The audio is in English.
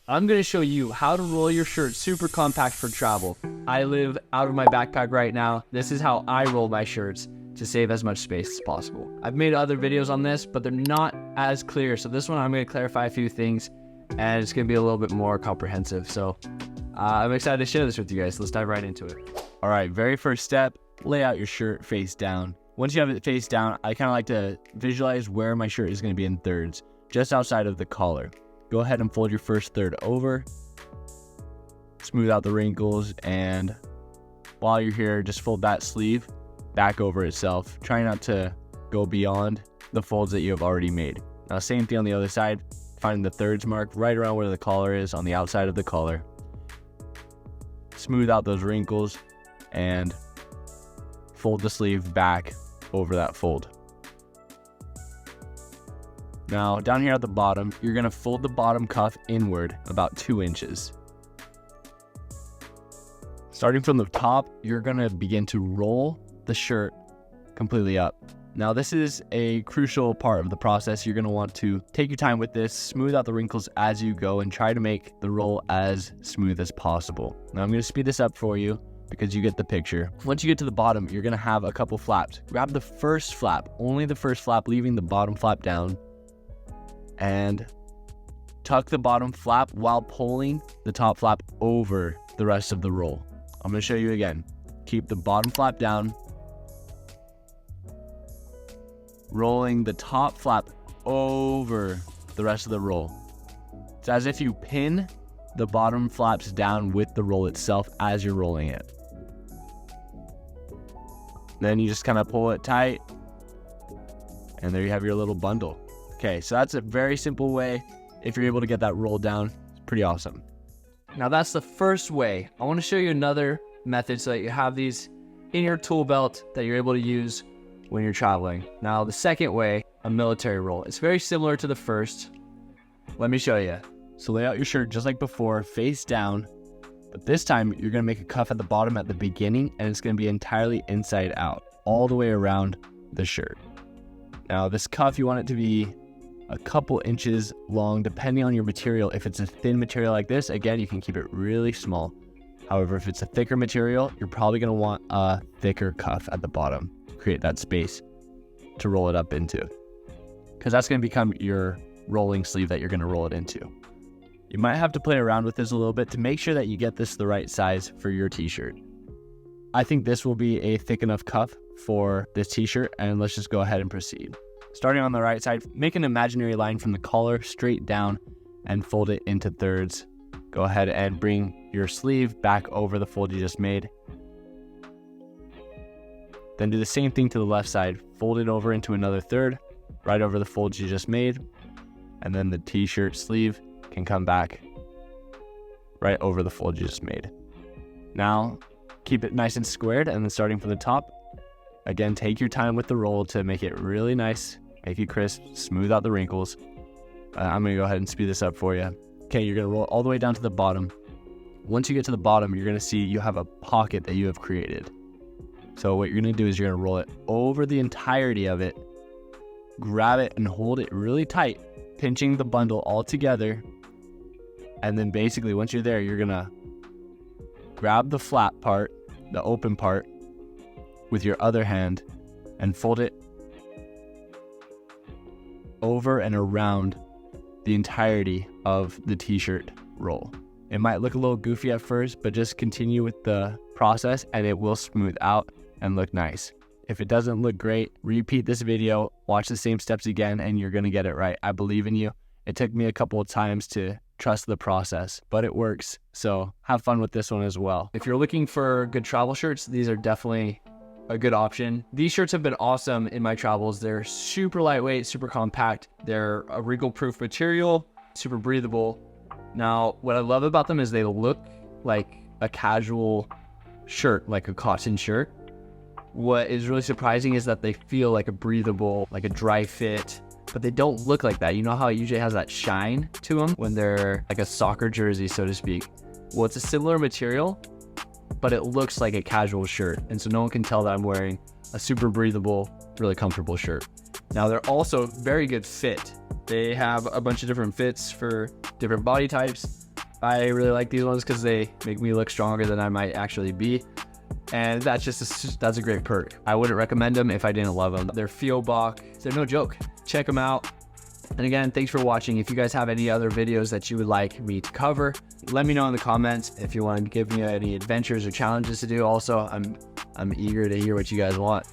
I'm going to show you how to roll your shirt super compact for travel. I live out of my backpack right now. This is how I roll my shirts to save as much space as possible. I've made other videos on this, but they're not as clear. So this one, I'm going to clarify a few things and it's going to be a little bit more comprehensive. So I'm excited to share this with you guys. Let's dive right into it. All right, very first step, lay out your shirt face down. Once you have it face down, I kind of like to visualize where my shirt is going to be in thirds, just outside of the collar. Go ahead and fold your first third over, smooth out the wrinkles, and while you're here, just fold that sleeve back over itself. Try not to go beyond the folds that you have already made. Now, same thing on the other side. Find the thirds mark right around where the collar is on the outside of the collar. Smooth out those wrinkles and fold the sleeve back over that fold. Now, down here at the bottom, you're going to fold the bottom cuff inward about 2 inches. Starting from the top, you're going to begin to roll the shirt completely up. Now, this is a crucial part of the process. You're going to want to take your time with this, smooth out the wrinkles as you go, and try to make the roll as smooth as possible. Now, I'm going to speed this up for you because you get the picture. Once you get to the bottom, you're going to have a couple flaps. Grab the first flap, only the first flap, leaving the bottom flap down, and tuck the bottom flap while pulling the top flap over the rest of the roll. I'm going to show you again. Keep the bottom flap down, rolling the top flap over the rest of the roll. It's as if you pin the bottom flaps down with the roll itself as you're rolling it. Then you just kind of pull it tight, and there you have your little bundle. Okay, so that's a very simple way. If you're able to get that roll down, it's pretty awesome. Now that's the first way. I want to show you another method so that you have these in your tool belt that you're able to use when you're traveling. Now the second way, a military roll. It's very similar to the first. Let me show you. So lay out your shirt just like before, face down, but this time you're going to make a cuff at the bottom at the beginning, and it's going to be entirely inside out, all the way around the shirt. Now this cuff, you want it to be a couple inches long, depending on your material. If it's a thin material like this, again, you can keep it really small. However, if it's a thicker material, you're probably going to want a thicker cuff at the bottom. Create that space to roll it up into, because that's going to become your rolling sleeve that you're going to roll it into. You might have to play around with this a little bit to make sure that you get this the right size for your t-shirt. I think this will be a thick enough cuff for this t-shirt, and let's just go ahead and proceed. Starting on the right side, make an imaginary line from the collar straight down and fold it into thirds. Go ahead and bring your sleeve back over the fold you just made. Then do the same thing to the left side. Fold it over into another third, right over the fold you just made. And then the t-shirt sleeve can come back right over the fold you just made. Now, keep it nice and squared, and then starting from the top, again, take your time with the roll to make it really nice, make it crisp, smooth out the wrinkles. I'm going to go ahead and speed this up for you. Okay, you're going to roll all the way down to the bottom. Once you get to the bottom, you're going to see you have a pocket that you have created. So what you're going to do is you're going to roll it over the entirety of it, grab it and hold it really tight, pinching the bundle all together. And then basically once you're there, you're going to grab the flat part, the open part, with your other hand and fold it over and around the entirety of the t-shirt roll. It might look a little goofy at first, but just continue with the process and it will smooth out and look nice. If it doesn't look great, repeat this video, watch the same steps again, and you're going to get it right. I believe in you. It took me a couple of times to trust the process, but it works. So have fun with this one as well. If you're looking for good travel shirts, these are definitely a good option. These shirts have been awesome in my travels. They're super lightweight, super compact. They're a wrinkle-proof material, super breathable. Now, what I love about them is they look like a casual shirt, like a cotton shirt. What is really surprising is that they feel like a breathable, like a dry fit, but they don't look like that. You know how it usually has that shine to them when they're like a soccer jersey, so to speak? Well, it's a similar material, but it looks like a casual shirt. And so no one can tell that I'm wearing a super breathable, really comfortable shirt. Now, they're also very good fit. They have a bunch of different fits for different body types. I really like these ones because they make me look stronger than I might actually be. And that's a great perk. I wouldn't recommend them if I didn't love them. They're Feel-Bach. They're no joke. Check them out. And again, thanks for watching. If you guys have any other videos that you would like me to cover, let me know in the comments. If you want to give me any adventures or challenges to do, also, I'm eager to hear what you guys want.